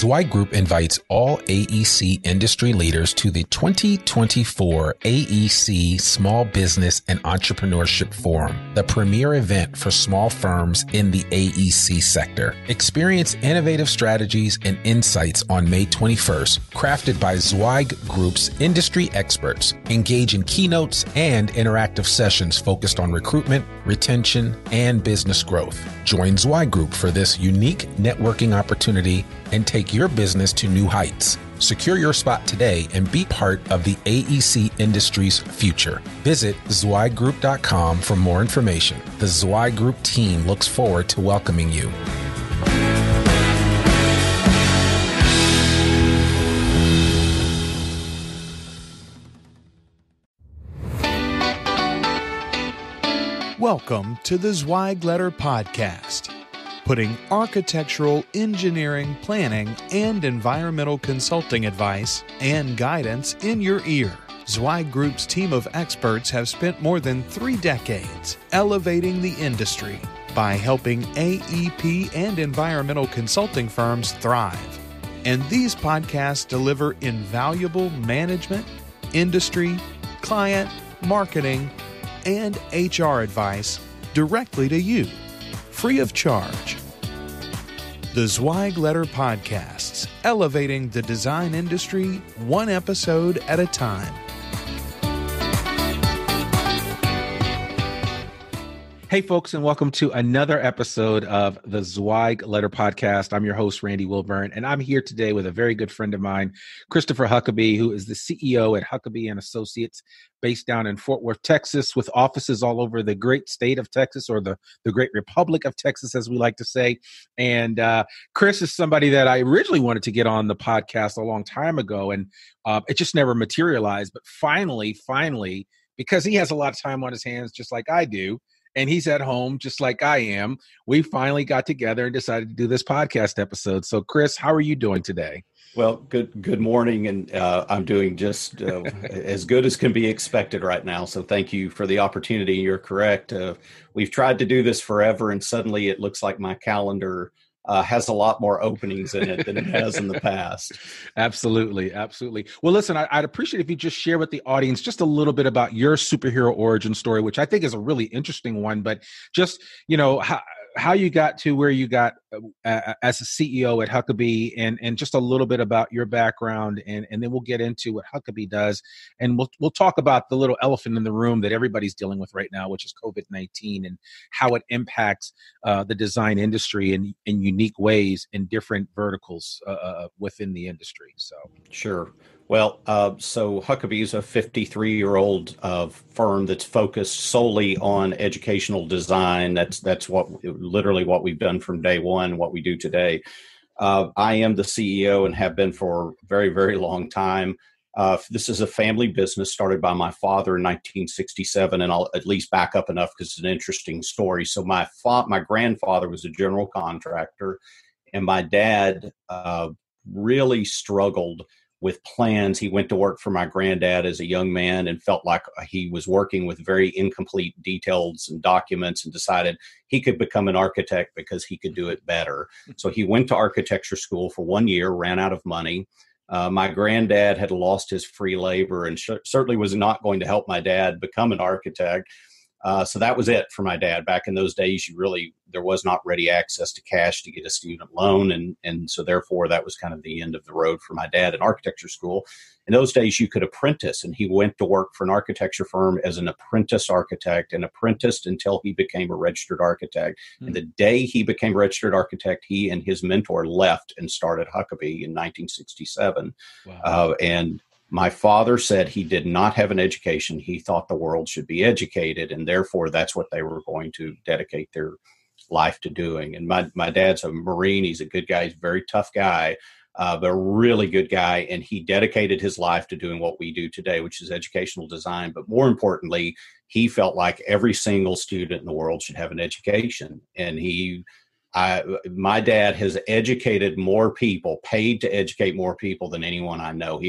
Zweig Group invites all AEC industry leaders to the 2024 AEC Small Business and Entrepreneurship Forum, the premier event for small firms in the AEC sector. Experience innovative strategies and insights on May 21st, crafted by Zweig Group's industry experts. Engage in keynotes and interactive sessions focused on recruitment, retention, and business growth. Join Zweig Group for this unique networking opportunity and take your business to new heights. Secure your spot today and be part of the AEC industry's future. Visit zweiggroup.com for more information. The Zweig Group team looks forward to welcoming you. Welcome to the Zweig Letter Podcast, putting architectural, engineering, planning, and environmental consulting advice and guidance in your ear. Zweig Group's team of experts have spent more than 3 decades elevating the industry by helping AEP and environmental consulting firms thrive. And these podcasts deliver invaluable management, industry, client, marketing, and HR advice directly to you, free of charge. The Zweig Letter Podcasts, elevating the design industry one episode at a time. Hey, folks, and welcome to another episode of the Zweig Letter Podcast. I'm your host, Randy Wilburn, and I'm here today with a very good friend of mine, Christopher Huckabee, who is the CEO at Huckabee and Associates, based down in Fort Worth, Texas, with offices all over the great state of Texas, or the great Republic of Texas, as we like to say. And Chris is somebody that I originally wanted to get on the podcast a long time ago, and it just never materialized. But finally, because he has a lot of time on his hands, just like I do, and he's at home just like I am, we finally got together and decided to do this podcast episode. So, Chris, how are you doing today? Well, good morning, and I'm doing just as good as can be expected right now. So thank you for the opportunity. You're correct. We've tried to do this forever, and suddenly it looks like my calendar has a lot more openings in it than it has in the past. Absolutely. Well, listen, I'd appreciate if you just share with the audience just a little bit about your superhero origin story, which I think is a really interesting one, but just, how you got to where you got as a CEO at Huckabee, and just a little bit about your background, and then we'll get into what Huckabee does, and we'll talk about the little elephant in the room that everybody's dealing with right now, which is COVID-19, and how it impacts the design industry in unique ways in different verticals within the industry. So sure. Well, so Huckabee is a 53-year-old firm that's focused solely on educational design. That's literally what we've done from day one, what we do today. I am the CEO and have been for a very, very long time. This is a family business started by my father in 1967, and I'll at least back up enough because it's an interesting story. So my grandfather was a general contractor, and my dad really struggled with plans. He went to work for my granddad as a young man and felt like he was working with very incomplete details and documents, and decided he could become an architect because he could do it better. So he went to architecture school for 1 year, ran out of money. My granddad had lost his free labor and certainly was not going to help my dad become an architect. So that was it for my dad. Back in those days, there was not ready access to cash to get a student loan. And so therefore that was kind of the end of the road for my dad in architecture school. In those days, you could apprentice, and he went to work for an architecture firm as an apprentice architect, and apprenticed until he became a registered architect. Mm-hmm. And the day he became a registered architect, he and his mentor left and started Huckabee in 1967. Wow. And my father said he did not have an education. He thought the world should be educated, and therefore that's what they were going to dedicate their life to doing. And my dad's a Marine. He's a good guy. He's a very tough guy, but a really good guy. And he dedicated his life to doing what we do today, which is educational design. But more importantly, he felt like every single student in the world should have an education. And my dad has educated more people, paid to educate more people than anyone I know.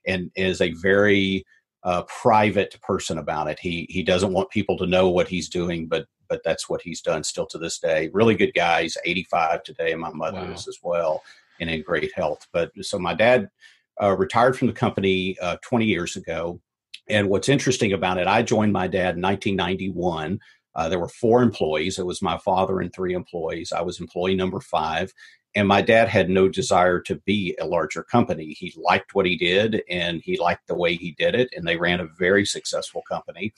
And is a very private person about it. He doesn't want people to know what he's doing, but that's what he's done still to this day. Really good guy. He's 85 today, and my mother is as well. and in great health. But so my dad retired from the company 20 years ago. And what's interesting about it, I joined my dad in 1991. There were 4 employees. It was my father and 3 employees. I was employee number 5. And my dad had no desire to be a larger company. He liked what he did, and he liked the way he did it. And they ran a very successful company.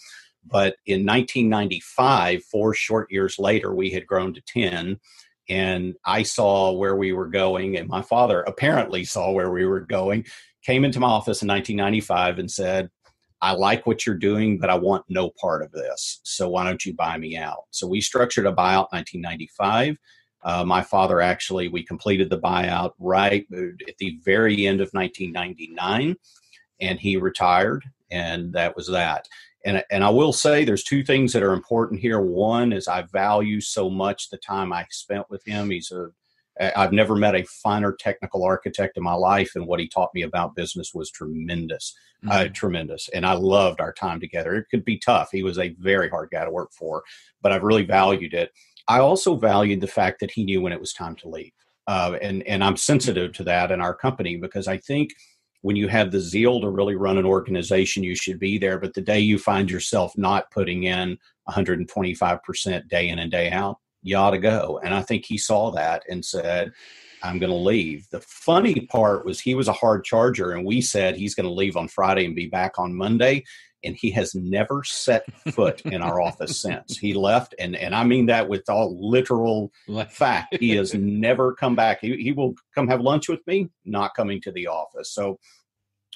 But in 1995, 4 short years later, we had grown to 10. And I saw where we were going. And my father apparently saw where we were going, came into my office in 1995 and said, I like what you're doing, but I want no part of this. So why don't you buy me out? So we structured a buyout in 1995. My father actually, we completed the buyout right at the very end of 1999, and he retired, and that was that. And I will say there's 2 things that are important here. One is I value so much the time I spent with him. I've never met a finer technical architect in my life, and what he taught me about business was tremendous, tremendous. And I loved our time together. It could be tough. He was a very hard guy to work for, but I've really valued it. I also valued the fact that he knew when it was time to leave. And I'm sensitive to that in our company, because I think when you have the zeal to really run an organization, you should be there. But the day you find yourself not putting in 125% day in and day out, you ought to go. And I think he saw that and said, I'm going to leave. The funny part was he was a hard charger, and we said he's going to leave on Friday and be back on Monday. And he has never set foot in our office since he left. And I mean that with all literal fact. He has never come back. He will come have lunch with me, not coming to the office. So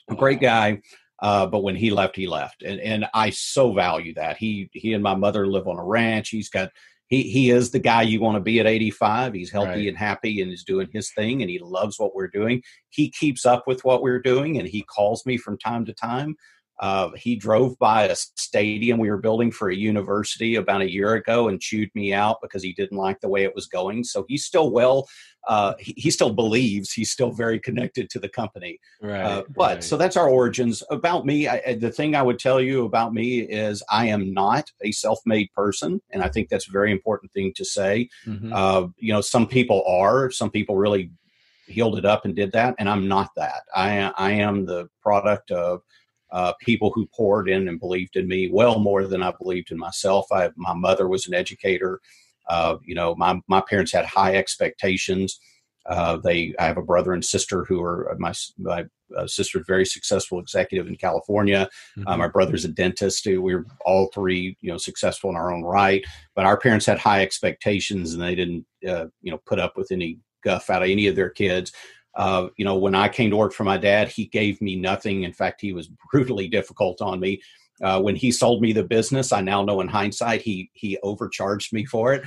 a great guy. But when he left, he left. And I so value that. He and my mother live on a ranch. He is the guy you want to be at 85. He's healthy and happy and is doing his thing, and he loves what we're doing. He keeps up with what we're doing, and he calls me from time to time. He drove by a stadium we were building for a university about a year ago and chewed me out because he didn't like the way it was going. So he's still he still believes he's still very connected to the company. So that's our origins. About me, the thing I would tell you about me is I am not a self-made person. And I think that's a very important thing to say. Mm-hmm. Some people are. Some people really healed it up and did that. And I'm not that. I am the product of people who poured in and believed in me well more than I believed in myself. My mother was an educator. My parents had high expectations. I have a brother and sister who are my sister's very successful executive in California. Mm-hmm. My brother's a dentist. We were all 3, successful in our own right. But our parents had high expectations, and they didn't, put up with any guff out of any of their kids. When I came to work for my dad, he gave me nothing. In fact, he was brutally difficult on me. When he sold me the business, I now know in hindsight, he overcharged me for it.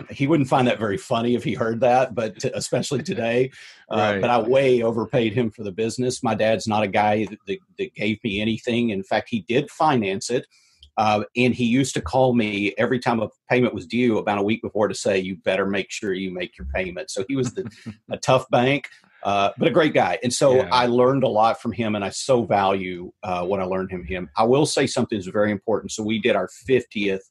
He wouldn't find that very funny if he heard that, but especially today. But I way overpaid him for the business. My dad's not a guy that gave me anything. In fact, he did finance it. And he used to call me every time a payment was due about a week before to say, you better make sure you make your payment. So he was a tough bank. But a great guy. And so I learned a lot from him, and I so value what I learned from him. I will say something that's very important. So we did our 50th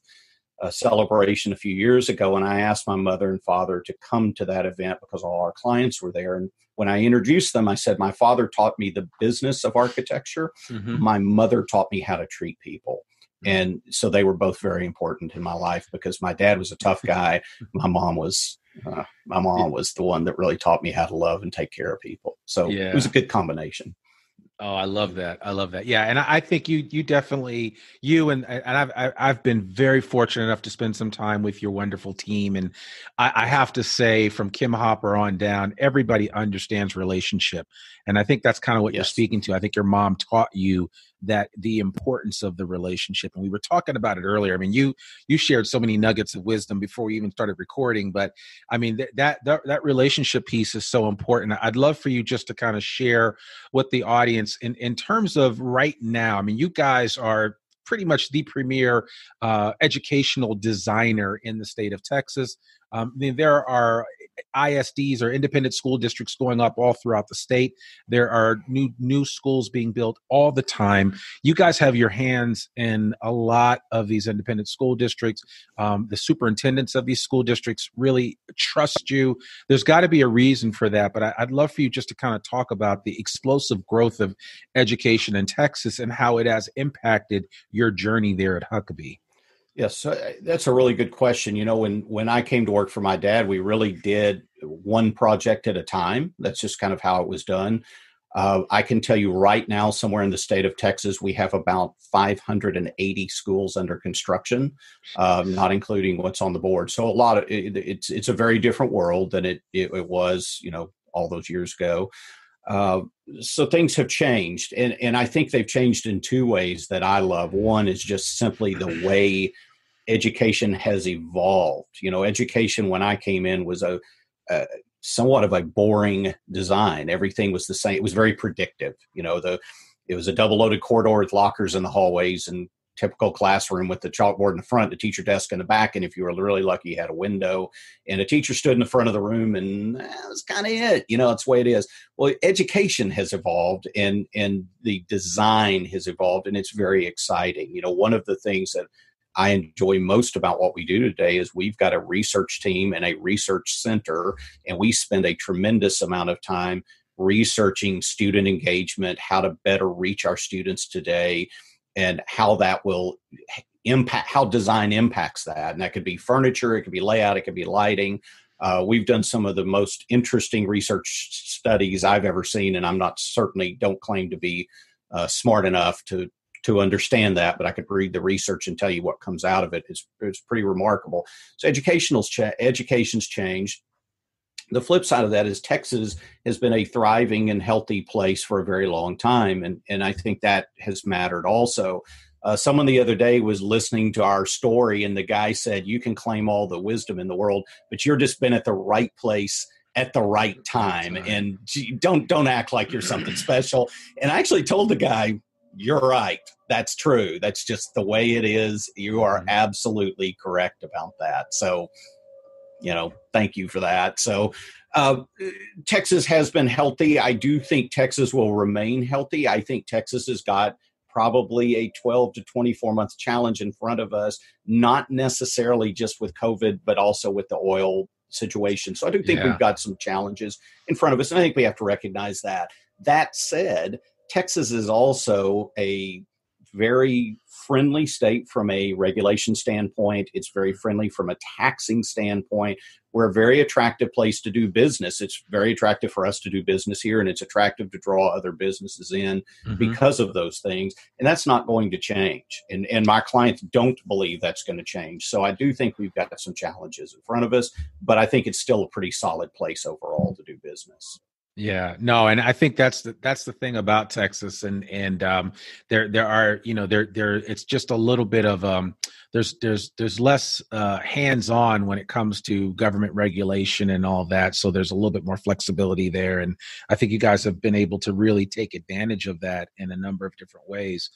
celebration a few years ago, and I asked my mother and father to come to that event because all our clients were there. And when I introduced them, I said, my father taught me the business of architecture. Mm-hmm. My mother taught me how to treat people. And so they were both very important in my life because my dad was a tough guy. My mom was the one that really taught me how to love and take care of people. So it was a good combination. Oh, I love that. I love that. Yeah. And I think you definitely, and I've been very fortunate enough to spend some time with your wonderful team. And I have to say, from Kim Hopper on down, everybody understands relationship. And I think that's kind of what you're speaking to. I think your mom taught you that the importance of the relationship. And we were talking about it earlier. I mean, you shared so many nuggets of wisdom before we even started recording, but I mean, that relationship piece is so important. I'd love for you just to kind of share with the audience in terms of right now. I mean, you guys are pretty much the premier educational designer in the state of Texas. I mean, there are ISDs or independent school districts going up all throughout the state. There are new schools being built all the time. You guys have your hands in a lot of these independent school districts. The superintendents of these school districts really trust you. There's got to be a reason for that, but I'd love for you just to kind of talk about the explosive growth of education in Texas and how it has impacted your journey there at Huckabee. Yes, that's a really good question. You know, when I came to work for my dad, we really did one project at a time. That's just kind of how it was done. I can tell you right now, somewhere in the state of Texas, we have about 580 schools under construction, not including what's on the board. So a lot of it's a very different world than it was, you know, all those years ago. So things have changed, and I think they've changed in two ways that I love. One is just simply the way education has evolved. You know, education when I came in was a somewhat of a boring design. Everything was the same. It was very predictive. You know, it was a double-loaded corridor with lockers in the hallways and typical classroom with the chalkboard in the front, the teacher desk in the back, and if you were really lucky, you had a window, and a teacher stood in the front of the room, and that was kind of it. You know, it's the way it is. Well, education has evolved, and the design has evolved, and it's very exciting. You know, one of the things that I enjoy most about what we do today is we've got a research team and a research center, and we spend a tremendous amount of time researching student engagement, how to better reach our students today, and how that will impact, how design impacts that. And that could be furniture, it could be layout, it could be lighting. We've done some of the most interesting research studies I've ever seen, and I'm not certainly don't claim to be smart enough to understand that, but I could read the research and tell you what comes out of it. It's pretty remarkable. So education's changed. The flip side of that is Texas has been a thriving and healthy place for a very long time, and I think that has mattered also. Someone the other day was listening to our story, and the guy said, "You can claim all the wisdom in the world, but you're just been at the right place at the right time, and don't act like you're something special." And I actually told the guy, "You're right. That's true. That's just the way it is. You are absolutely correct about that." So, you know, thank you for that. So Texas has been healthy. I do think Texas will remain healthy. I think Texas has got probably a 12 to 24 month challenge in front of us, not necessarily just with COVID, but also with the oil situation. So I do think we've got some challenges in front of us, and I think we have to recognize that. That said, Texas is also a very friendly state from a regulation standpoint. It's very friendly from a taxing standpoint. We're a very attractive place to do business. It's very attractive for us to do business here, and it's attractive to draw other businesses in because of those things. And that's not going to change. And my clients don't believe that's going to change. So I do think we've got some challenges in front of us, but I think it's still a pretty solid place overall to do business. Yeah, no, and I think that's the thing about Texas, and there are, you know, there it's just a little bit of there's less hands-on when it comes to government regulation and all that, so there's a little bit more flexibility there, and I think you guys have been able to really take advantage of that in a number of different ways.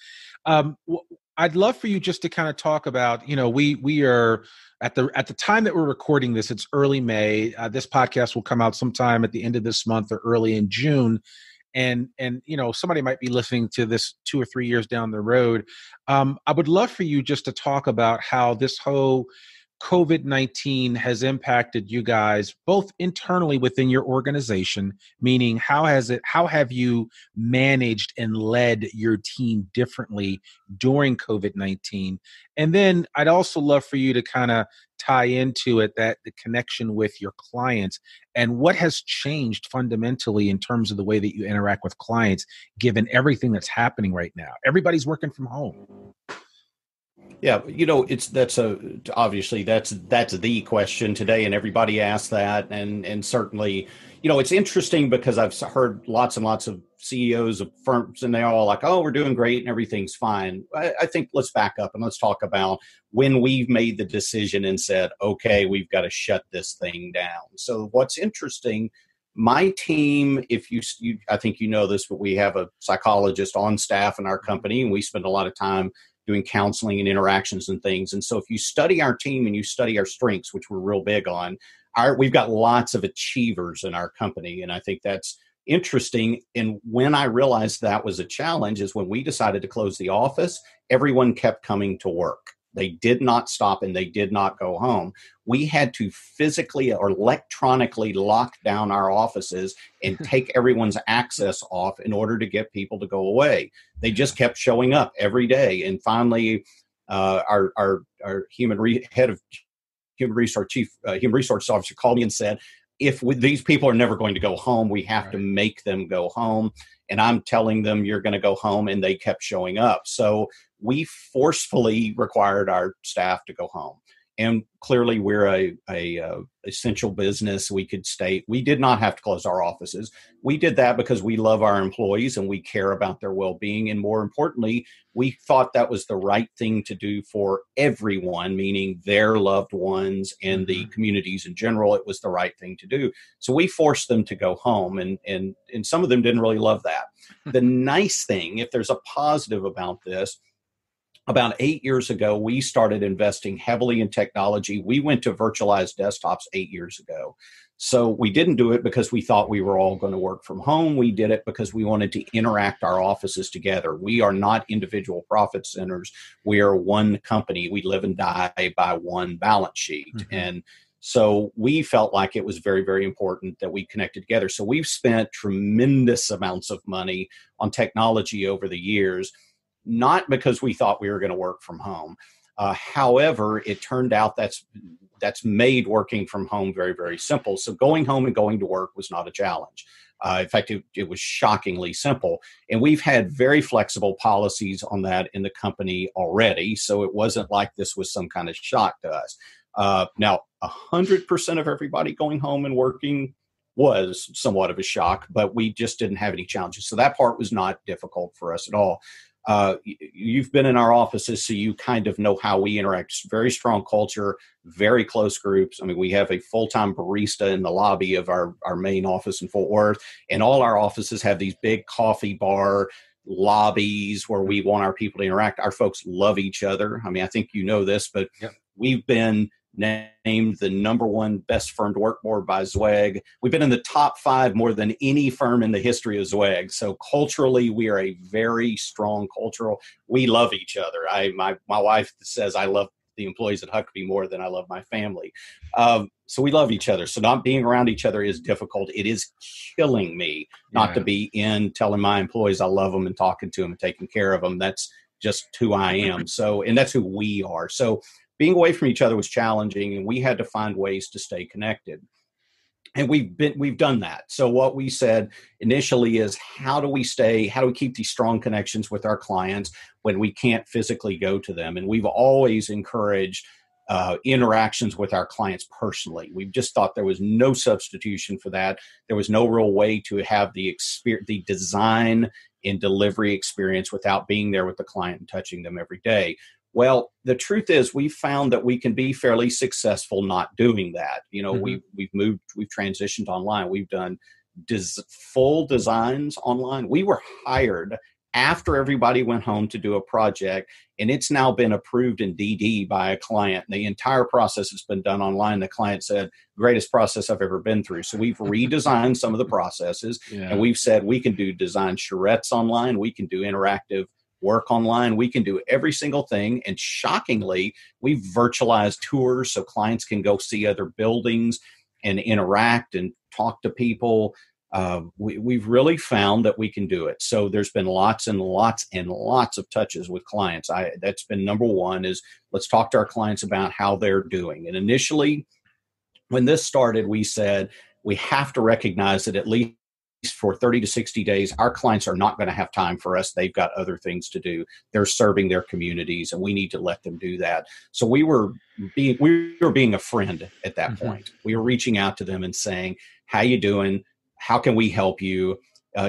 I'd love for you just to kind of talk about, you know, we are at the time that we're recording this, it's early May. This podcast will come out sometime at the end of this month or early in June. And you know, somebody might be listening to this 2 or 3 years down the road. I would love for you just to talk about how this whole COVID-19 has impacted you guys both internally within your organization, meaning how have you managed and led your team differently during COVID-19? And then I'd also love for you to kind of tie into it that the connection with your clients and what has changed fundamentally in terms of the way that you interact with clients, given everything that's happening right now. Everybody's working from home. Yeah, you know, obviously that's the question today, and everybody asks that, and certainly, you know, it's interesting because I've heard lots and lots of CEOs of firms, and they're all like, "Oh, we're doing great and everything's fine." I think let's back up and let's talk about when we've made the decision and said, "Okay, we've got to shut this thing down." So what's interesting, my team, I think you know this, but we have a psychologist on staff in our company, and we spend a lot of time doing counseling and interactions and things. And so if you study our team and you study our strengths, which we're real big on, we've got lots of achievers in our company, and I think that's interesting. And when I realized that was a challenge is when we decided to close the office, everyone kept coming to work. They did not stop and they did not go home. We had to physically or electronically lock down our offices and take everyone's access off in order to get people to go away. They just kept showing up every day. And finally, our head of human resource human resource officer called me and said, these people are never going to go home, we have to make them go home. And I'm telling them you're going to go home, and they kept showing up. So we forcefully required our staff to go home. And clearly we're a essential business. We could stay. We did not have to close our offices. We did that because we love our employees and we care about their well-being. And more importantly, we thought that was the right thing to do for everyone, meaning their loved ones and the communities in general. It was the right thing to do. So we forced them to go home, and some of them didn't really love that. The nice thing, if there's a positive about this, about 8 years ago, we started investing heavily in technology. We went to virtualized desktops 8 years ago. So we didn't do it because we thought we were all going to work from home. We did it because we wanted to interact our offices together. We are not individual profit centers. We are one company. We live and die by one balance sheet. And so we felt like it was very, very important that we connected together. So we've spent tremendous amounts of money on technology over the years, not because we thought we were going to work from home. However, it turned out that's made working from home very, very simple. So going home and going to work was not a challenge. In fact, it was shockingly simple. And we've had very flexible policies on that in the company already. So it wasn't like this was some kind of shock to us. Now, 100% of everybody going home and working was somewhat of a shock, but we just didn't have any challenges. So that part was not difficult for us at all. You've been in our offices, so you kind of know how we interact. Very strong culture, very close groups. I mean, we have a full-time barista in the lobby of our main office in Fort Worth, and all our offices have these big coffee bar lobbies where we want our people to interact. Our folks love each other. I mean, I think you know this, but we've been named the #1 best firm to work for by Zweig. We've been in the top 5 more than any firm in the history of Zweig. So culturally, we are a very strong cultural. We love each other. My wife says I love the employees at Huckabee more than I love my family. So we love each other. So not being around each other is difficult. It is killing me not to be in telling my employees I love them and talking to them and taking care of them. That's just who I am. So, and that's who we are. So being away from each other was challenging, and we had to find ways to stay connected. And we've done that. So what we said initially is, how do we keep these strong connections with our clients when we can't physically go to them? And we've always encouraged interactions with our clients personally. We've just thought there was no substitution for that. There was no real way to have the design and delivery experience without being there with the client and touching them every day. Well, the truth is we've found that we can be fairly successful not doing that. You know, we've transitioned online. We've done full designs online. We were hired after everybody went home to do a project, and it's now been approved in DD by a client. The entire process has been done online. The client said, greatest process I've ever been through. So we've redesigned some of the processes, and we've said we can do design charrettes online. We can do interactive work online. We can do every single thing. And shockingly, we've virtualized tours so clients can go see other buildings and interact and talk to people. We've really found that we can do it. So there's been lots and lots and lots of touches with clients. That's been #1 is let's talk to our clients about how they're doing. And initially, when this started, we said we have to recognize that at least for 30 to 60 days, our clients are not going to have time for us. They've got other things to do. They're serving their communities, and we need to let them do that. So we were being a friend at that point. We were reaching out to them and saying, how you doing? How can we help you?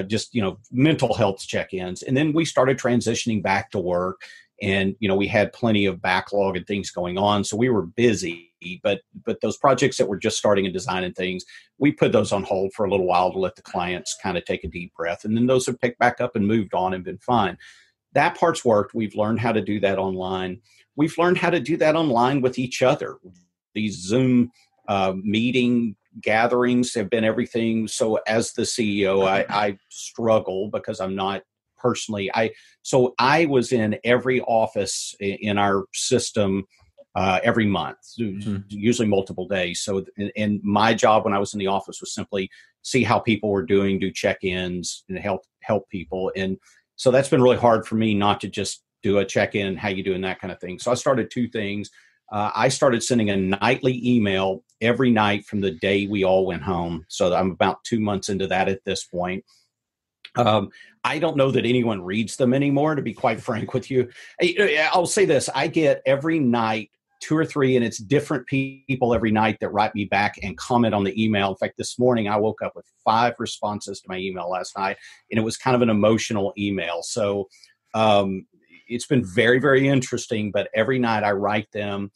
Just, mental health check-ins. And then we started transitioning back to work, and, we had plenty of backlog and things going on. So we were busy, but those projects that were just starting and designing things, we put those on hold for a little while to let the clients kind of take a deep breath. And then those have picked back up and moved on and been fine. That part's worked. We've learned how to do that online. We've learned how to do that online with each other. These Zoom Meeting gatherings have been everything. So as the CEO, I struggle because I'm not personally. So I was in every office in our system every month, usually multiple days. So, and my job when I was in the office was simply see how people were doing, do check-ins, and help people. And so that's been really hard for me not to just do a check-in, how you doing, that kind of thing. So I started two things. I started sending a nightly email every night from the day we all went home. So I'm about 2 months into that at this point. I don't know that anyone reads them anymore, to be quite frank with you. I'll say this. I get every night 2 or 3, and it's different people every night that write me back and comment on the email. In fact, this morning I woke up with 5 responses to my email last night, and it was kind of an emotional email. So it's been very, very interesting, but every night I write them.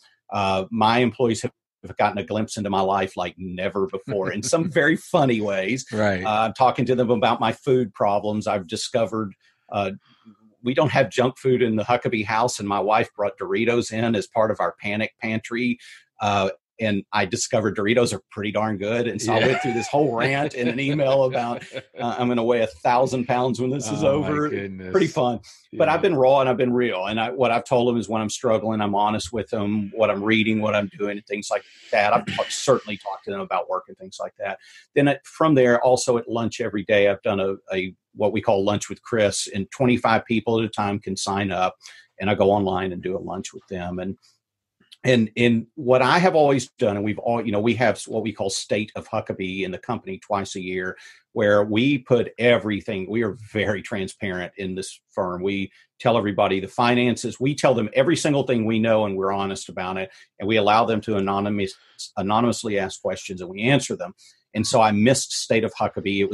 My employees have gotten a glimpse into my life like never before in some very funny ways. Right. I'm talking to them about my food problems. I've discovered we don't have junk food in the Huckabee house, and my wife brought Doritos in as part of our panic pantry. And I discovered Doritos are pretty darn good. And so I went through this whole rant in an email about I'm going to weigh 1,000 pounds when this is over. Pretty fun. Yeah. But I've been raw and I've been real. And what I've told them is when I'm struggling, I'm honest with them, what I'm reading, what I'm doing, and things like that. I've certainly talked to them about work and things like that. Then from there, also at lunch every day, I've done a what we call lunch with Chris, and 25 people at a time can sign up. And I go online and do a lunch with them. And what I have always done, and we've all, we have what we call State of Huckabee in the company twice a year, where we put everything. We are very transparent in this firm. We tell everybody the finances. We tell them every single thing we know, and we're honest about it. And we allow them to anonymously ask questions, and we answer them. And so I missed State of Huckabee. It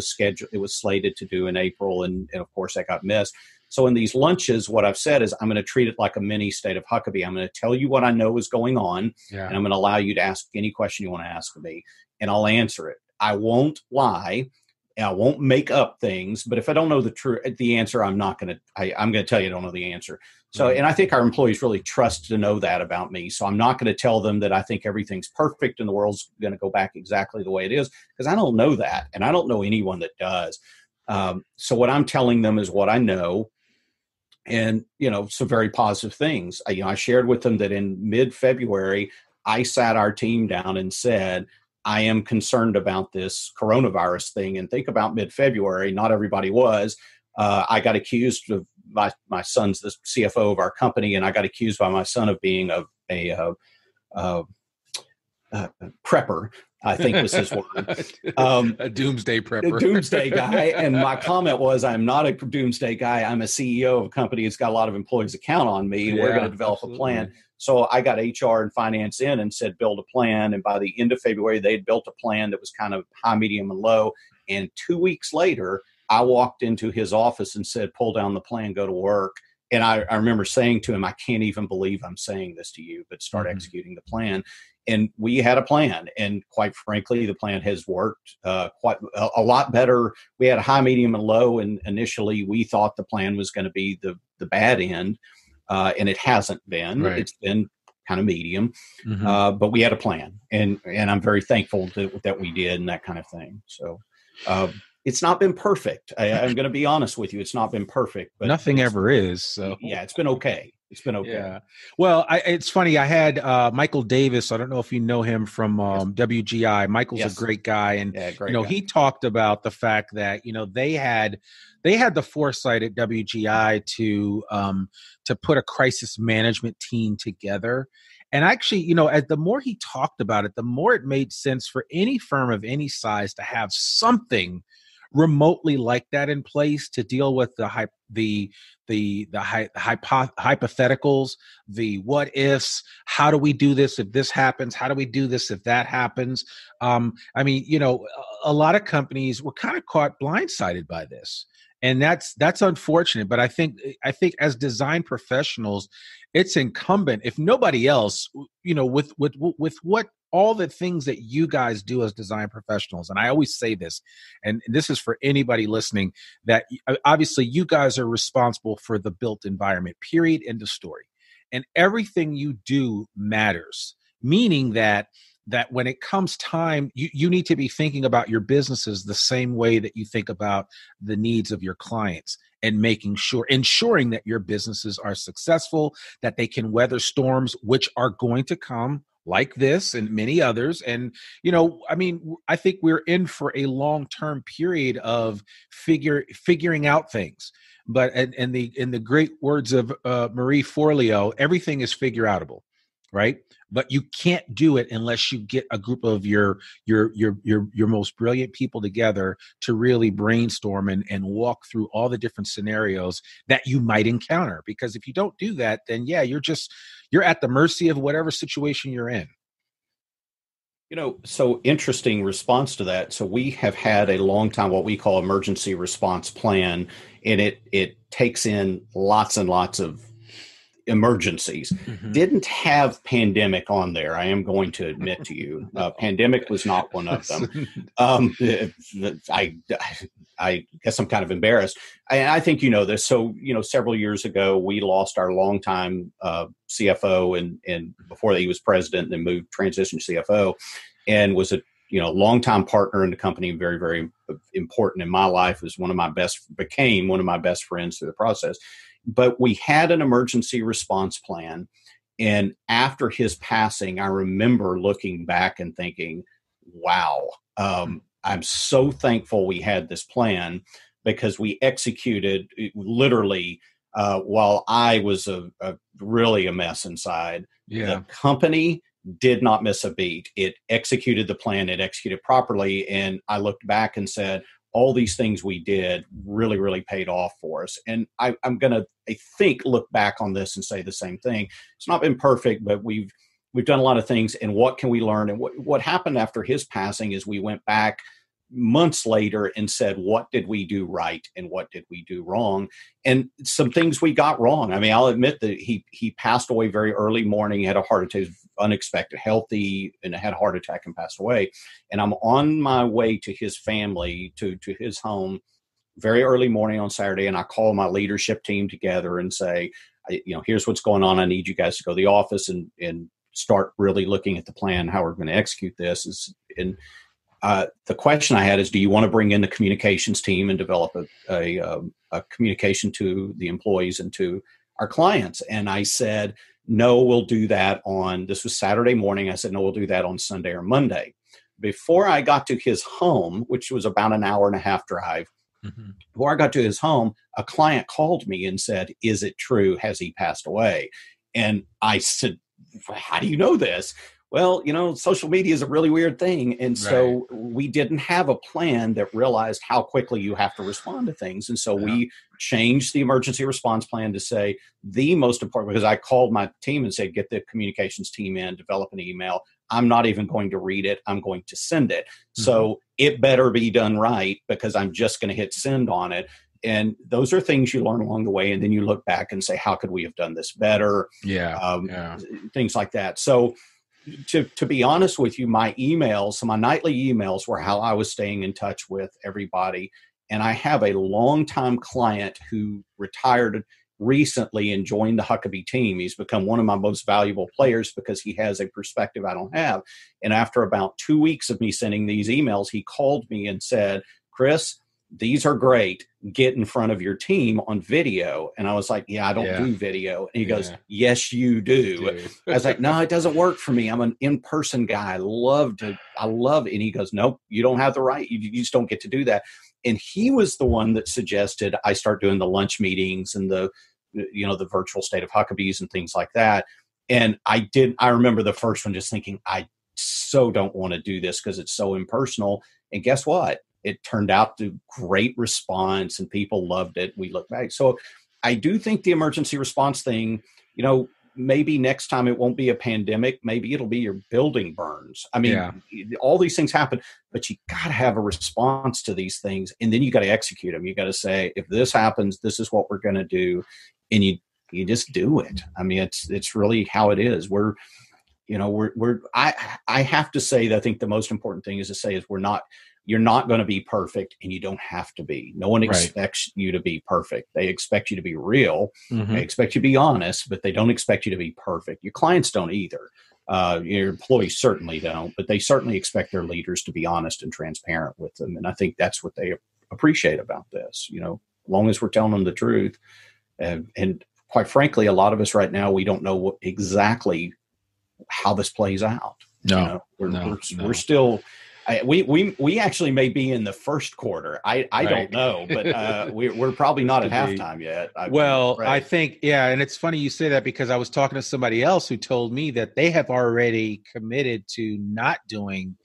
was slated to do in April, and of course that got missed. So in these lunches, what I've said is I'm going to treat it like a mini State of Huckabee. I'm going to tell you what I know is going on, and I'm going to allow you to ask any question you want to ask of me, and I'll answer it. I won't lie. I won't make up things. But if I don't know the answer, I'm going to tell you I don't know the answer. So, and I think our employees really trust to know that about me. So I'm not going to tell them that I think everything's perfect and the world's going to go back exactly the way it is, because I don't know that, and I don't know anyone that does. So what I'm telling them is what I know. And, some very positive things. I shared with them that in mid-February, I sat our team down and said, I am concerned about this coronavirus thing. And think about mid-February, not everybody was. I got accused of my son's the CFO of our company, and I got accused by my son of being a prepper, I think was his word. A doomsday prepper. A doomsday guy. And my comment was, I'm not a doomsday guy. I'm a CEO of a company that's got a lot of employees that count on me. And we're going to develop a plan. So I got HR and finance in and said, build a plan. And by the end of February, they'd built a plan that was kind of high, medium, and low. And 2 weeks later, I walked into his office and said, pull down the plan, go to work. And I remember saying to him, I can't even believe I'm saying this to you, but start executing the plan. And we had a plan. And quite frankly, the plan has worked quite a lot better. We had a high, medium, and low. And initially, we thought the plan was going to be the bad end. And it hasn't been. Right. It's been kind of medium. But we had a plan. And I'm very thankful that we did, and that kind of thing. So it's not been perfect. I'm going to be honest with you. It's not been perfect. But nothing ever is. So yeah, it's been okay. It's been okay. Yeah. Well, it's funny. I had Michael Davis. I don't know if you know him from WGI. Michael's a great guy, and he talked about the fact that they had the foresight at WGI to put a crisis management team together. And actually, as the more he talked about it, the more it made sense for any firm of any size to have something remotely like that in place to deal with the hypotheticals, the what ifs. How do we do this if this happens? How do we do this if that happens? A lot of companies were kind of caught blindsided by this, and that's unfortunate. But I think as design professionals, it's incumbent, if nobody else, with what all the things that you guys do as design professionals. And I always say this, and this is for anybody listening, that obviously you guys are responsible for the built environment, period, end of story. And everything you do matters, meaning that that when it comes time, you need to be thinking about your businesses the same way that you think about the needs of your clients, and ensuring that your businesses are successful, that they can weather storms, which are going to come, like this and many others. And, I think we're in for a long-term period of figuring out things. But in the great words of Marie Forleo, everything is figure outable, right? But you can't do it unless you get a group of your most brilliant people together to really brainstorm and walk through all the different scenarios that you might encounter. Because if you don't do that, then you're at the mercy of whatever situation you're in. So interesting response to that. So we have had a long time what we call emergency response plan, and it takes in lots and lots of emergencies. Mm-hmm. Didn't have pandemic on there. I am going to admit to you, pandemic was not one of them. I guess I'm kind of embarrassed. I think you know this. So, several years ago, we lost our longtime CFO, and before that he was president, and then transitioned to CFO, and was a longtime partner in the company, very, very important in my life. Became one of my best friends through the process. But we had an emergency response plan. And after his passing, I remember looking back and thinking, wow, I'm so thankful we had this plan, because we executed literally while I was really a mess inside. Yeah. The company did not miss a beat. It executed the plan. It executed properly. And I looked back and said, all these things we did really, really paid off for us. And I'm going to, I think, look back on this and say the same thing. It's not been perfect, but we've done a lot of things. And what can we learn? And what happened after his passing is we went back months later and said, what did we do right and what did we do wrong? And some things we got wrong. I mean, I'll admit that he passed away very early morning. He had a heart attack, unexpected, healthy, and had a heart attack and passed away. And I'm on my way to his family, to his home, very early morning on Saturday. And I call my leadership team together and say, here's what's going on. I need you guys to go to the office and start really looking at the plan, how we're going to execute this. The question I had is, do you want to bring in the communications team and develop a communication to the employees and to our clients? And I said, no, we'll do that this was Saturday morning. I said, no, we'll do that on Sunday or Monday. Before I got to his home, which was about an hour and a half drive, before I got to his home, a client called me and said, is it true? Has he passed away? And I said, how do you know this? Well, social media is a really weird thing. And so we didn't have a plan that realized how quickly you have to respond to things. And so we changed the emergency response plan to say the most important, because I called my team and said, get the communications team in, develop an email. I'm not even going to read it. I'm going to send it. Mm-hmm. So it better be done right, because I'm just going to hit send on it. And those are things you learn along the way. And then you look back and say, how could we have done this better? Things like that. So to be honest with you, my nightly emails were how I was staying in touch with everybody. And I have a longtime client who retired recently and joined the Huckabee team. He's become one of my most valuable players because he has a perspective I don't have. And after about 2 weeks of me sending these emails, he called me and said, Chris, these are great. Get in front of your team on video. And I was like, I don't do video. And he goes, yes, you do. I was like, no, it doesn't work for me. I'm an in-person guy. I love it. And he goes, nope, you don't have the right. You just don't get to do that. And he was the one that suggested I start doing the lunch meetings and the virtual state of Huckabees and things like that. And I remember the first one just thinking, I so don't want to do this because it's so impersonal. And guess what? It turned out to great response and people loved it. We look back. So I do think the emergency response thing, maybe next time it won't be a pandemic. Maybe it'll be your building burns. I mean, all these things happen, but you got to have a response to these things. And then you got to execute them. You got to say, if this happens, this is what we're going to do. And you just do it. I mean, it's really how it is. I have to say that I think the most important thing is to say is you're not going to be perfect, and you don't have to be. No one expects you to be perfect. They expect you to be real. Mm-hmm. They expect you to be honest, but they don't expect you to be perfect. Your clients don't either. Your employees certainly don't, but they certainly expect their leaders to be honest and transparent with them. And I think that's what they appreciate about this, as long as we're telling them the truth. And quite frankly, a lot of us right now, we don't know exactly how this plays out. No, we're still, we actually may be in the first quarter. I right. don't know, but we're probably not at halftime yet. I think, yeah. And it's funny you say that, because I was talking to somebody else who told me that they have already committed to not doing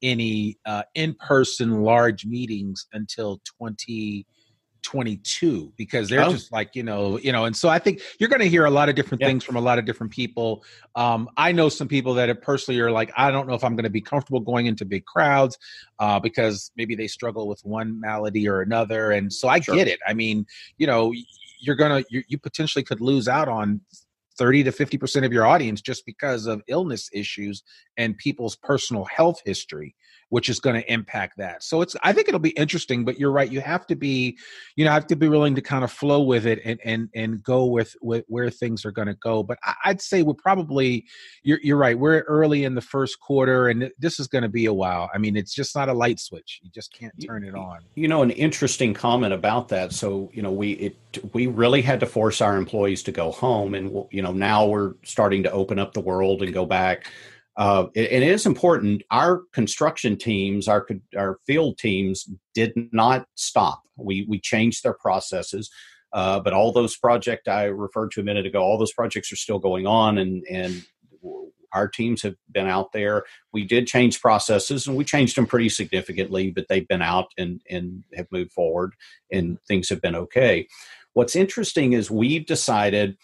any in-person large meetings until 2022, because they're just like, and so I think you're going to hear a lot of different things from a lot of different people. I know some people that have personally are like, I don't know if I'm going to be comfortable going into big crowds because maybe they struggle with one malady or another. And so I get it. I mean, you potentially could lose out on 30 to 50% of your audience just because of illness issues and people's personal health history, which is going to impact that. So I think it'll be interesting, but you're right. You have to be willing to kind of flow with it and go with where things are going to go. But I'd say you're right. We're early in the first quarter, and this is going to be a while. I mean, it's just not a light switch. You just can't turn it on. An interesting comment about that. So, we really had to force our employees to go home, and, now we're starting to open up the world and go back. And it is important. Our construction teams, our field teams did not stop. We changed their processes, but all those projects I referred to a minute ago, all those projects are still going on, and our teams have been out there. We did change processes, and we changed them pretty significantly, but they've been out and have moved forward, and things have been okay. What's interesting is we've decided,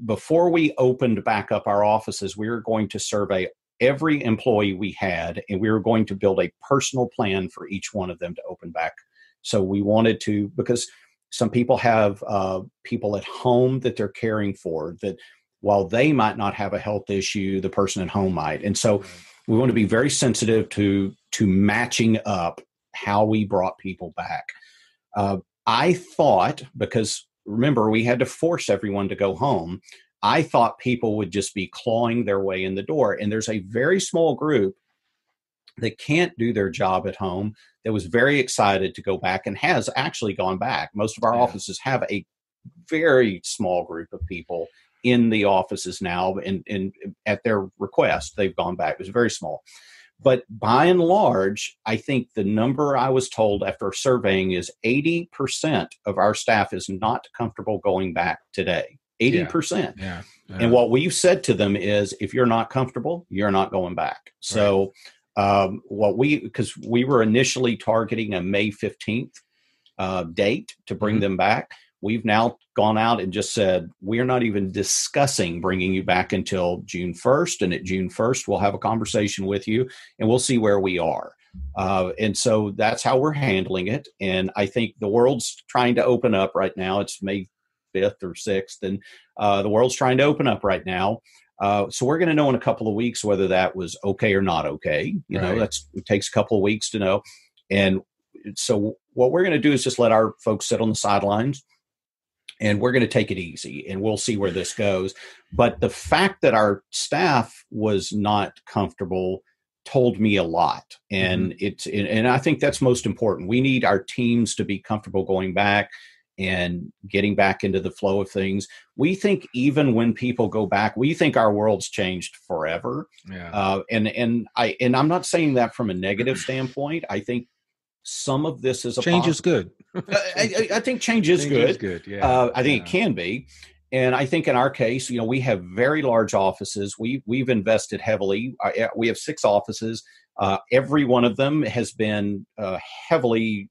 before we opened back up our offices, we were going to survey every employee we had, and we were going to build a personal plan for each one of them to open back. So we wanted to, because some people have people at home that they're caring for, that while they might not have a health issue, the person at home might. And so we want to be very sensitive to matching up how we brought people back. I thought, because remember, we had to force everyone to go home, I thought people would just be clawing their way in the door. And there's a very small group that can't do their job at home that was very excited to go back and has actually gone back. Most of our offices have a very small group of people in the offices now, and at their request, they've gone back. It was very small. But by and large, I think the number I was told after surveying is 80% of our staff is not comfortable going back today. 80%. Yeah. And what we've said to them is, if you're not comfortable, you're not going back. So because we were initially targeting a May 15th date to bring them back, we've now gone out and just said, we're not even discussing bringing you back until June 1st. And at June 1st, we'll have a conversation with you and we'll see where we are. And so that's how we're handling it. And I think the world's trying to open up right now. It's May 5th or 6th, and the world's trying to open up right now. So we're going to know in a couple of weeks whether that was okay or not okay. It takes a couple of weeks to know. And so what we're going to do is just let our folks sit on the sidelines, and we're going to take it easy, and we'll see where this goes. But the fact that our staff was not comfortable told me a lot. And and I think that's most important. We need our teams to be comfortable going back and getting back into the flow of things. We think even when people go back, we think our world's changed forever. Yeah. And I'm not saying that from a negative standpoint. I think some of this is change is good. I think change is good. Yeah. I think it can be. And I think in our case, we have very large offices. We've invested heavily. We have 6 offices. Every one of them has been heavily.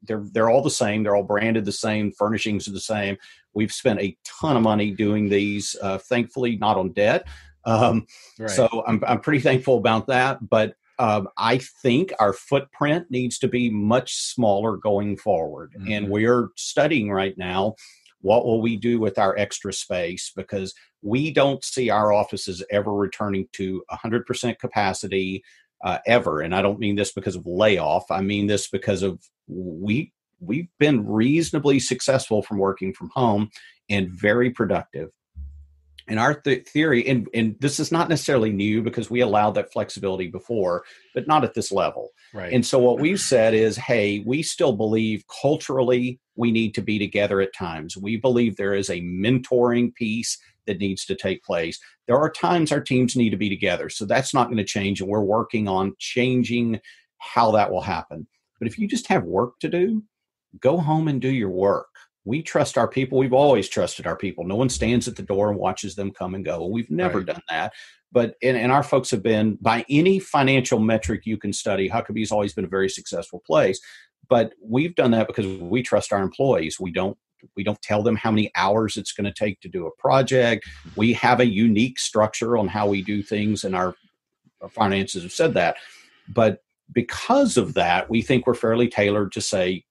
They're all the same. They're all branded the same. Furnishings are the same. We've spent a ton of money doing these. Thankfully, not on debt. So I'm pretty thankful about that. But I think our footprint needs to be much smaller going forward. And we're studying right now, what will we do with our extra space? Because we don't see our offices ever returning to 100% capacity ever. And I don't mean this because of layoff. I mean this because of we've been reasonably successful from working from home and very productive. And our theory, and this is not necessarily new because we allowed that flexibility before, but not at this level. Right. And so what we've said is, hey, we still believe culturally we need to be together at times. We believe there is a mentoring piece that needs to take place. There are times our teams need to be together. So that's not going to change. And we're working on changing how that will happen. But if you just have work to do, go home and do your work. We trust our people. We've always trusted our people. No one stands at the door and watches them come and go. We've never done that. But and our folks have been, by any financial metric you can study, Huckabee's always been a very successful place. But we've done that because we trust our employees. We don't tell them how many hours it's going to take to do a project. We have a unique structure on how we do things, and our finances have said that. But because of that, we think we're fairly tailored to say,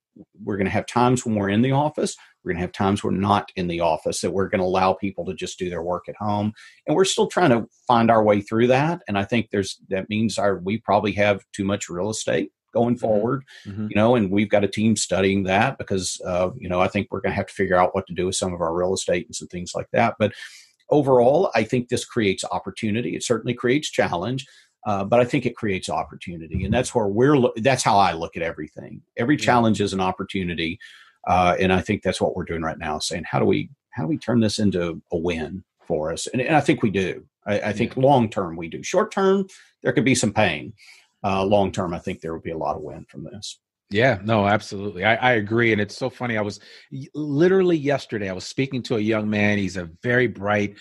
we're going to have times when we're in the office. We're going to have times we're not in the office, that we're going to allow people to just do their work at home. And we're still trying to find our way through that. And I think that means we probably have too much real estate going forward, and we've got a team studying that because, I think we're going to have to figure out what to do with some of our real estate and some things like that. But overall, I think this creates opportunity. It certainly creates challenge. But I think it creates opportunity, and that's where that's how I look at everything. Every challenge is an opportunity, and I think that's what we're doing right now. Saying how do we turn this into a win for us? And I think we do. I think long term we do. Short term, there could be some pain. Long term, I think there will be a lot of win from this. Yeah, no, absolutely. I agree. And it's so funny. I was literally yesterday, I was speaking to a young man. He's a very bright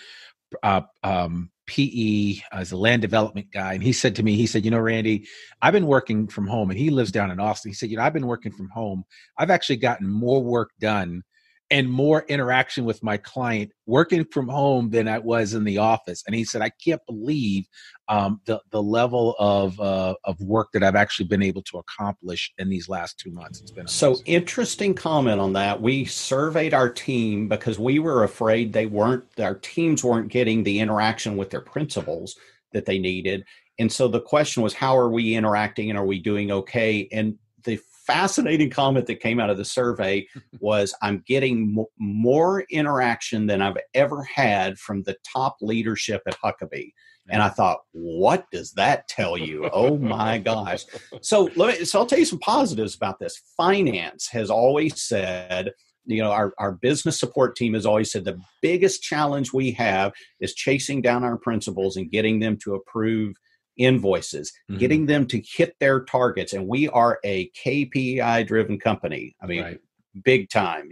PE as a land development guy. And he said to me, Randy, I've been working from home, and he lives down in Austin. He said, I've been working from home. I've actually gotten more work done and more interaction with my client working from home than I was in the office. And he said, I can't believe the level of work that I've actually been able to accomplish in these last 2 months. It's been amazing. So interesting comment on that. We surveyed our team because we were afraid our teams weren't getting the interaction with their principals that they needed. And so the question was, how are we interacting and are we doing okay? And the fascinating comment that came out of the survey was, I'm getting more interaction than I've ever had from the top leadership at Huckabee. And I thought, what does that tell you? Oh my gosh. So I'll tell you some positives about this. Finance has always said, our business support team has always said the biggest challenge we have is chasing down our principals and getting them to approve invoices, getting them to hit their targets. And we are a KPI driven company. I mean, big time.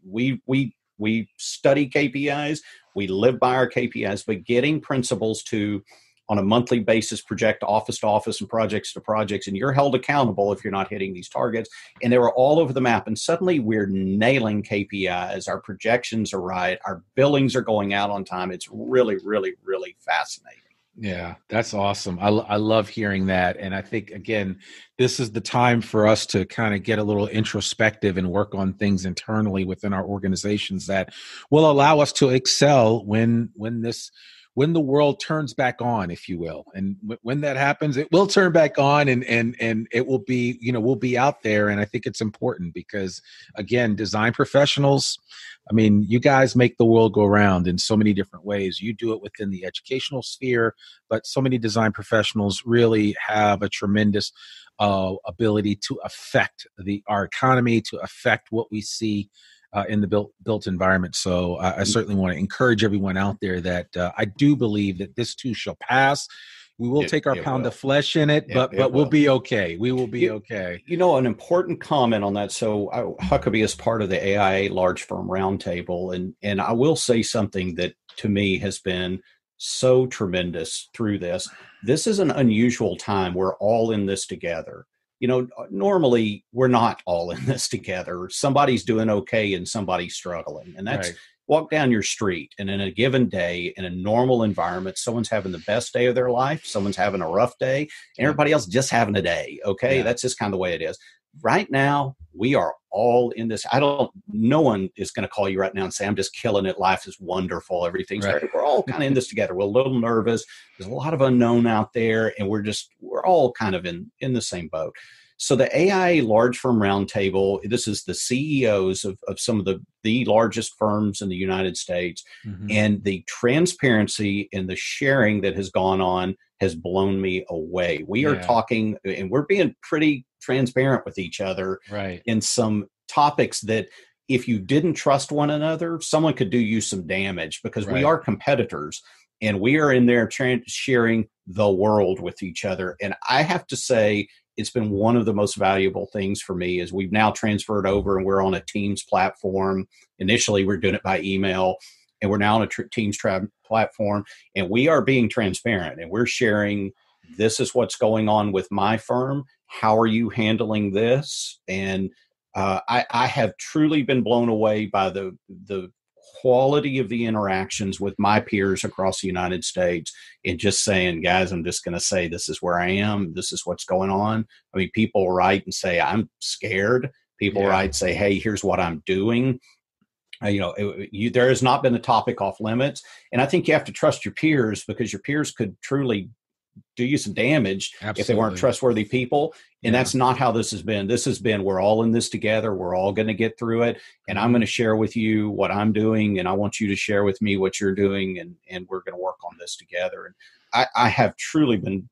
We study KPIs. We live by our KPIs, but getting principals to, on a monthly basis, project office to office and projects to projects, and you're held accountable if you're not hitting these targets. And they were all over the map. And suddenly we're nailing KPIs. Our projections are right. Our billings are going out on time. It's really, really, really fascinating. Yeah, that's awesome. I love hearing that. And I think, again, this is the time for us to kind of get a little introspective and work on things internally within our organizations that will allow us to excel when the world turns back on, if you will. And when that happens, it will turn back on and it will be, we'll be out there. And I think it's important because, again, design professionals, I mean, you guys make the world go round in so many different ways. You do it within the educational sphere, but so many design professionals really have a tremendous ability to affect our economy, to affect what we see in the built environment. So I certainly want to encourage everyone out there that I do believe that this too shall pass. We will take our pound of flesh in it, but we'll be okay. We will be okay. An important comment on that. So Huckabee is part of the AIA Large Firm Roundtable, and I will say something that to me has been so tremendous through this. This is an unusual time. We're all in this together. Normally we're not all in this together. Somebody's doing okay and somebody's struggling. And that's walk down your street, and in a given day, in a normal environment, someone's having the best day of their life, someone's having a rough day, and everybody else just having a day. Okay. Yeah. That's just kind of the way it is. Right now, we are all in this. No one is going to call you right now and say, I'm just killing it. Life is wonderful. Everything's right. We're all kind of in this together. We're a little nervous. There's a lot of unknown out there, and we're all kind of in the same boat. So the AIA Large Firm Roundtable, this is the CEOs of some of the the largest firms in the United States. Mm-hmm. And the transparency and the sharing that has gone on has blown me away. We are talking, and we're being pretty transparent with each other in some topics that if you didn't trust one another, someone could do you some damage, because we are competitors and we are in there sharing the world with each other. And I have to say, it's been one of the most valuable things for me is we've now transferred over and we're on a Teams platform. Initially, we're doing it by email, and we're now on a Teams platform, and we are being transparent and we're sharing, this is what's going on with my firm. How are you handling this? And I have truly been blown away by the quality of the interactions with my peers across the United States, and just saying, guys, I'm just going to say, this is where I am. This is what's going on. I mean, people write and say, I'm scared. People write, say, hey, here's what I'm doing. There has not been a topic off limits. And I think you have to trust your peers, because your peers could truly do you some damage if they weren't trustworthy people. And that's not how this has been. This has been, we're all in this together. We're all going to get through it. And I'm going to share with you what I'm doing, and I want you to share with me what you're doing. And we're going to work on this together. And I have truly been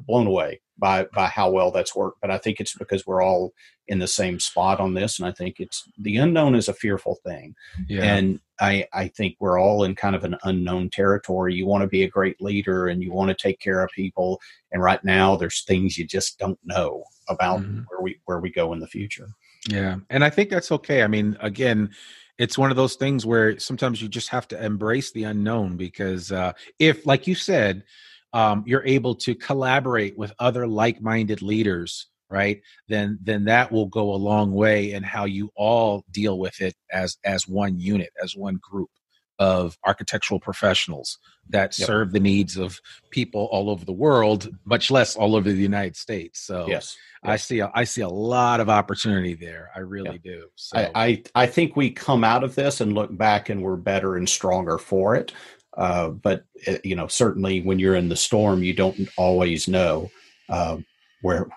blown away by how well that's worked. But I think it's because we're all in the same spot on this. And I think it's, the unknown is a fearful thing. And I think we're all in kind of an unknown territory. You want to be a great leader and you want to take care of people. And right now there's things you just don't know about where we go in the future. Yeah. And I think that's okay. I mean, again, it's one of those things where sometimes you just have to embrace the unknown, because if, like you said, you're able to collaborate with other like-minded leaders, right? Then that will go a long way in how you all deal with it as one unit, as one group of architectural professionals that serve the needs of people all over the world, much less all over the United States. So I see a lot of opportunity there. I really do. So I think we come out of this and look back and we're better and stronger for it. But certainly when you're in the storm, you don't always know where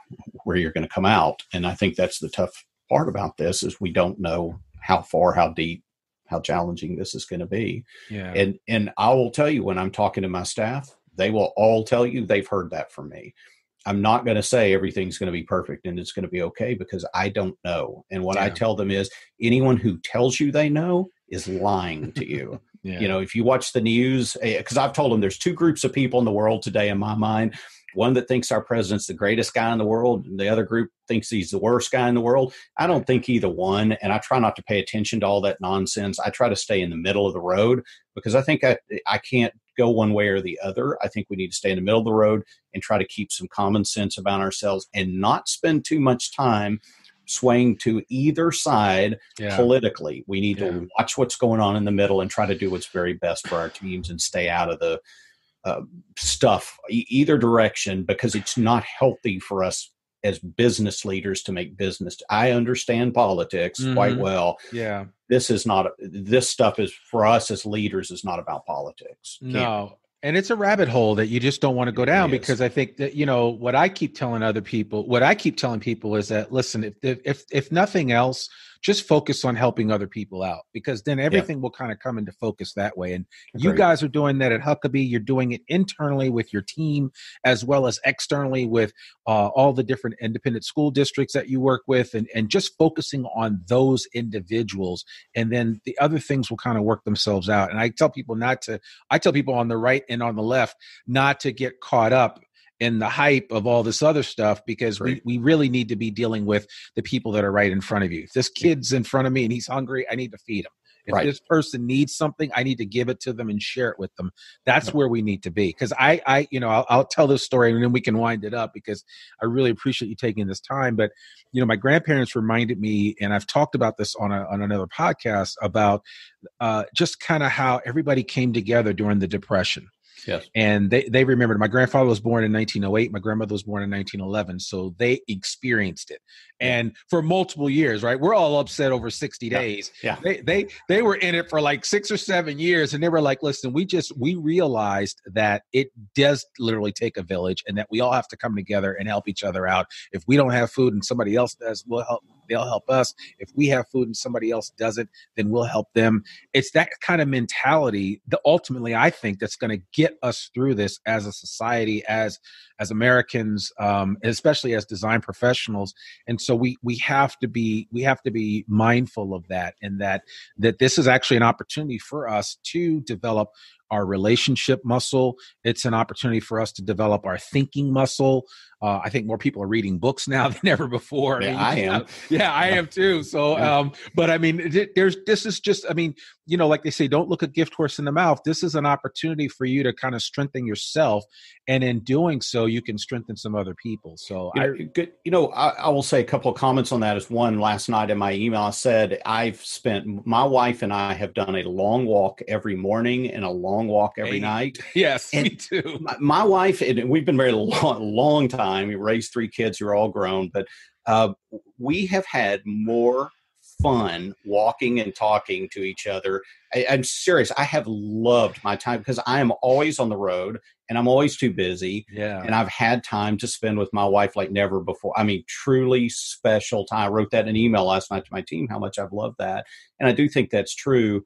you're going to come out. And I think that's the tough part about this, is we don't know how far, how deep, how challenging this is going to be. Yeah. And I will tell you, when I'm talking to my staff, they will all tell you they've heard that from me. I'm not going to say everything's going to be perfect and it's going to be okay, because I don't know. And what I tell them is, anyone who tells you they know is lying to you. If you watch the news, because I've told them there's two groups of people in the world today, in my mind. One that thinks our president's the greatest guy in the world, and the other group thinks he's the worst guy in the world. I don't think either one, and I try not to pay attention to all that nonsense. I try to stay in the middle of the road, because I think I can't go one way or the other. I think we need to stay in the middle of the road and try to keep some common sense about ourselves, and not spend too much time swaying to either side politically. We need to watch what's going on in the middle and try to do what's very best for our teams and stay out of the stuff either direction, because it's not healthy for us as business leaders to make business. I understand politics quite well. This stuff is, for us as leaders, is not about politics. No. And it's a rabbit hole that you just don't want to go down, because I think that, what I keep telling people is that, listen, if nothing else, just focus on helping other people out, because then everything will kind of come into focus that way. And you guys are doing that at Huckabee. You're doing it internally with your team, as well as externally with all the different independent school districts that you work with, and just focusing on those individuals. And then the other things will kind of work themselves out. And I tell people on the right and on the left, not to get caught up in the hype of all this other stuff, because we really need to be dealing with the people that are right in front of you. If this kid's in front of me and he's hungry, I need to feed him. If this person needs something, I need to give it to them and share it with them. That's where we need to be. Because I'll tell this story and then we can wind it up, because I really appreciate you taking this time. But, my grandparents reminded me, and I've talked about this on another podcast, about just kind of how everybody came together during the Depression. Yes. And they remembered. My grandfather was born in 1908. My grandmother was born in 1911. So they experienced it. And for multiple years, right? We're all upset over 60 days. Yeah. They were in it for like 6 or 7 years. And they were like, listen, we realized that it does literally take a village, and that we all have to come together and help each other out. If we don't have food and somebody else does, we'll help. they'll help us. If we have food and somebody else doesn't, then we'll help them. It's that kind of mentality that ultimately I think that's going to get us through this as a society, as Americans, especially as design professionals. And so we have to be mindful of that, and that this is actually an opportunity for us to develop our relationship muscle. It's an opportunity for us to develop our thinking muscle. I think more people are reading books now than ever before. Yeah, I am. I am too. So, but I mean, this is just, I mean, like they say, don't look a gift horse in the mouth. This is an opportunity for you to kind of strengthen yourself. And in doing so, you can strengthen some other people. So I will say a couple of comments on that. Is one, last night in my email, I said, my wife and I have done a long walk every morning and a long walk every night. Yes, and me too. My wife, and we've been married a long time. We raised 3 kids who are all grown, but we have had more fun walking and talking to each other. I'm serious. I have loved my time because I am always on the road and I'm always too busy. Yeah. And I've had time to spend with my wife like never before. I mean, truly special time. I wrote that in an email last night to my team, how much I've loved that. And I do think that's true.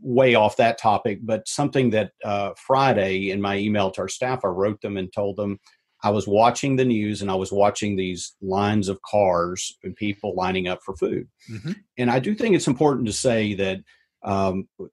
Way off that topic, but something that Friday in my email to our staff, I wrote them and told them I was watching the news and I was watching these lines of cars and people lining up for food. Mm-hmm. And I do think it's important to say that,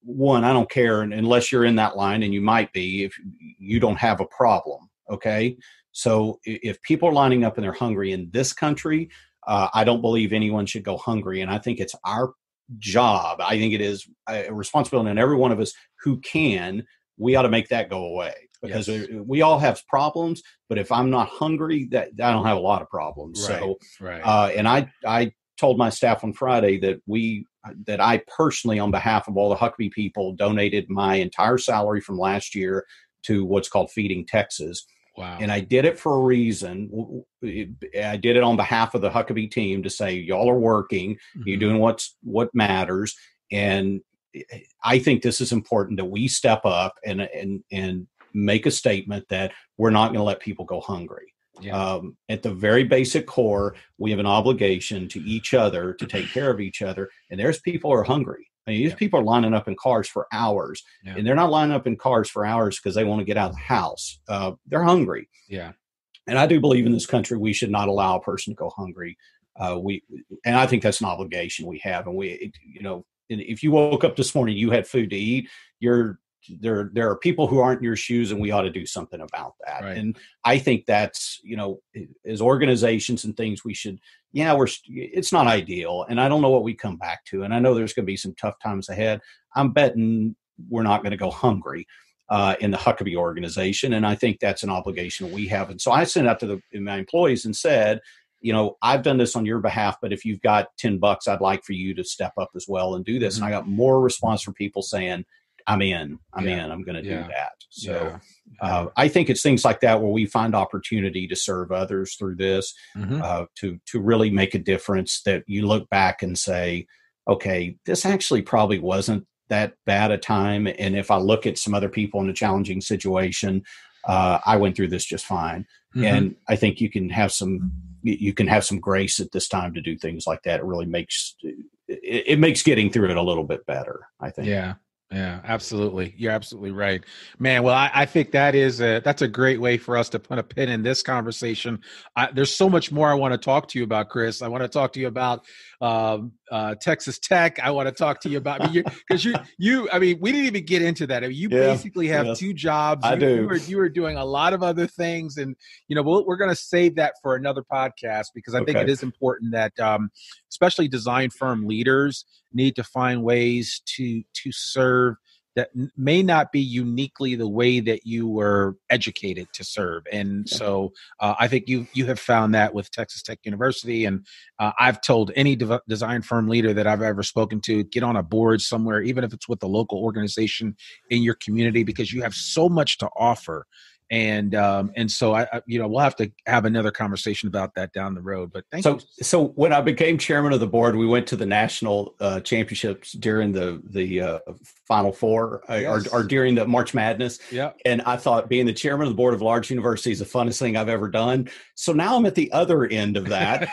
one, I don't care unless you're in that line, and you might be if you don't have a problem. Okay. So if people are lining up and they're hungry in this country, I don't believe anyone should go hungry. And I think it's our job. I think it is a responsibility on every one of us who can. We ought to make that go away, because we all have problems. But if I'm not hungry, that I don't have a lot of problems. Right, so, right. And I told my staff on Friday that I personally, on behalf of all the Huckabee people, donated my entire salary from last year to what's called Feeding Texas. Wow. And I did it for a reason. I did it on behalf of the Huckabee team to say, y'all are working, you're doing what matters. And I think this is important that we step up and make a statement that we're not going to let people go hungry. Yeah. At the very basic core, we have an obligation to each other to take care of each other. And there's people who are hungry. I mean, these people are lining up in cars for hours, and they're not lining up in cars for hours because they want to get out of the house. They're hungry. Yeah. And I do believe in this country, we should not allow a person to go hungry. And I think that's an obligation we have. And if you woke up this morning, you had food to eat, there are people who aren't in your shoes, and we ought to do something about that. Right. And I think that's, as organizations and things, we should, it's not ideal. And I don't know what we come back to. And I know there's going to be some tough times ahead. I'm betting we're not going to go hungry in the Huckabee organization. And I think that's an obligation we have. And so I sent out to my employees and said, I've done this on your behalf, but if you've got $10, I'd like for you to step up as well and do this. Mm-hmm. And I got more response from people saying, I'm in, I'm going to do that. So I think it's things like that where we find opportunity to serve others through this, to really make a difference, that you look back and say, okay, this actually probably wasn't that bad a time. And if I look at some other people in a challenging situation, I went through this just fine. Mm-hmm. And I think you can have some grace at this time to do things like that. It really makes getting through it a little bit better, I think. Yeah, absolutely. You're absolutely right, man. Well, I think that's a great way for us to put a pin in this conversation. There's so much more I want to talk to you about, Chris. I want to talk to you about Texas Tech. I want to talk to you about, because I mean, we didn't even get into that. I mean, you basically have 2 jobs. I do. You were doing a lot of other things, and we're going to save that for another podcast, because I think it is important that, especially design firm leaders, need to find ways to serve that may not be uniquely the way that you were educated to serve. And so I think you have found that with Texas Tech University. And I've told any design firm leader that I've ever spoken to, get on a board somewhere, even if it's with a local organization in your community, because you have so much to offer. And so we'll have to have another conversation about that down the road. But thank you. So when I became chairman of the board, we went to the national championships during the Final Four or during the March Madness. Yeah. And I thought being the chairman of the board of a large university is the funnest thing I've ever done. So now I'm at the other end of that.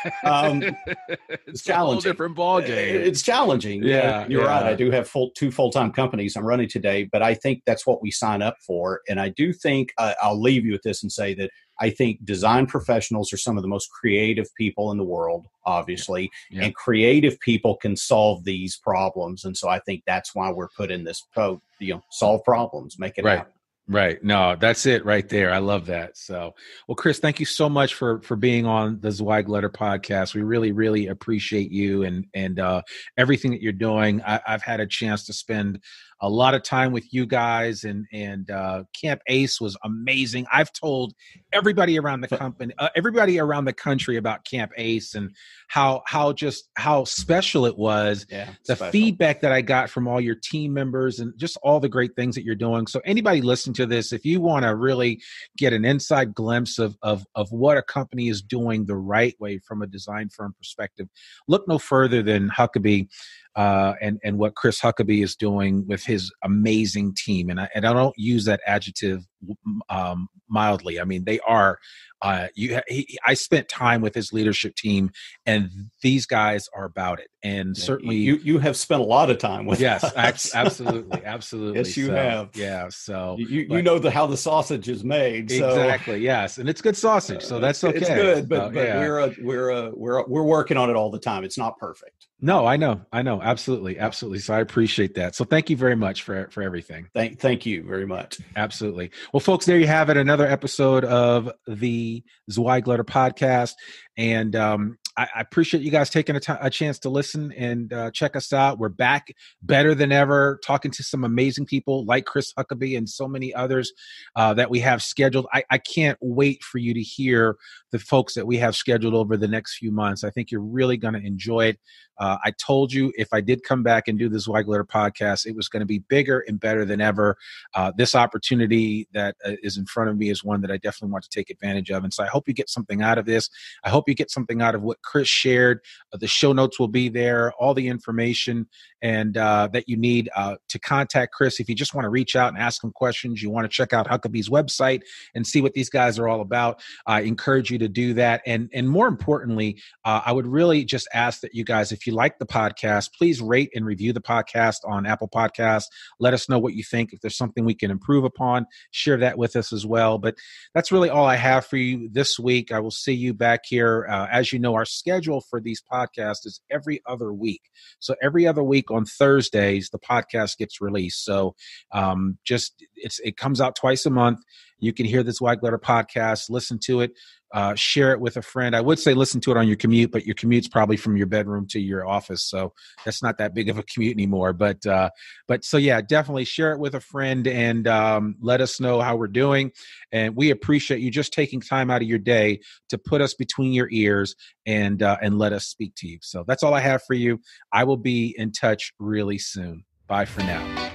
It's challenging. A whole different ball game. It's challenging. Yeah, you're right. I do have two full-time companies I'm running today, but I think that's what we sign up for. And I do think I'll leave you with this and say that I think design professionals are some of the most creative people in the world, obviously, and creative people can solve these problems. And so I think that's why we're put in this solve problems, make it happen. Right. No, that's it right there. I love that. So, well, Chris, thank you so much for being on the Zweig Letter podcast. We really, really appreciate you and everything that you're doing. I've had a chance to spend a lot of time with you guys, and Camp ACE was amazing. I've told everybody around the country about Camp ACE and how special it was. Feedback that I got from all your team members and just all the great things that you're doing. So anybody listening to this, if you want to really get an inside glimpse of what a company is doing the right way from a design firm perspective, look no further than Huckabee. And what Chris Huckabee is doing with his amazing team. And I don't use that adjective mildly. I mean, they are, I spent time with his leadership team, and these guys are about it. And certainly you have spent a lot of time with us. Absolutely. Yes, you have. Yeah. So you know how the sausage is made. So. Exactly. Yes. And it's good sausage. So that's okay. It's good, but we're working on it all the time. It's not perfect. No, I know. Absolutely. So I appreciate that. So thank you very much for everything. Thank you very much. Absolutely. Well, folks, there you have it. Another episode of the Zweig Letter podcast. And I appreciate you guys taking a chance to listen and check us out. We're back better than ever, talking to some amazing people like Chris Huckabee and so many others that we have scheduled. I can't wait for you to hear the folks that we have scheduled over the next few months. I think you're really going to enjoy it. I told you if I did come back and do the Zweig Letter podcast, it was going to be bigger and better than ever. This opportunity that is in front of me is one that I definitely want to take advantage of. And so I hope you get something out of this. I hope you get something out of what Chris shared. The show notes will be there, all the information and that you need to contact Chris. If you just want to reach out and ask him questions, you want to check out Huckabee's website and see what these guys are all about, I encourage you to do that. And more importantly, I would really just ask that you guys, if you like the podcast, please rate and review the podcast on Apple Podcasts. Let us know what you think. If there's something we can improve upon, share that with us as well. But that's really all I have for you this week. I will see you back here. As you know, our schedule for these podcasts is every other week. So every other week on Thursdays, the podcast gets released. So it comes out twice a month. You can hear this Zweig Letter podcast, listen to it, share it with a friend. I would say listen to it on your commute, but your commute's probably from your bedroom to your office. So that's not that big of a commute anymore. But so yeah, definitely share it with a friend and let us know how we're doing. And we appreciate you just taking time out of your day to put us between your ears and let us speak to you. So that's all I have for you. I will be in touch really soon. Bye for now.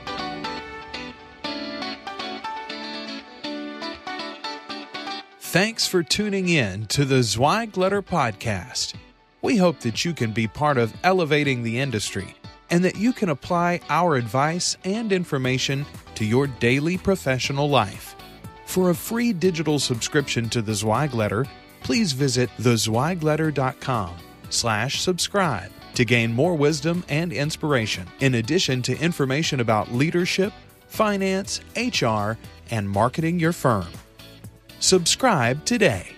Thanks for tuning in to the Zweig Letter podcast. We hope that you can be part of elevating the industry and that you can apply our advice and information to your daily professional life. For a free digital subscription to the Zweig Letter, please visit thezweigletter.com/subscribe to gain more wisdom and inspiration, in addition to information about leadership, finance, HR, and marketing your firm. Subscribe today.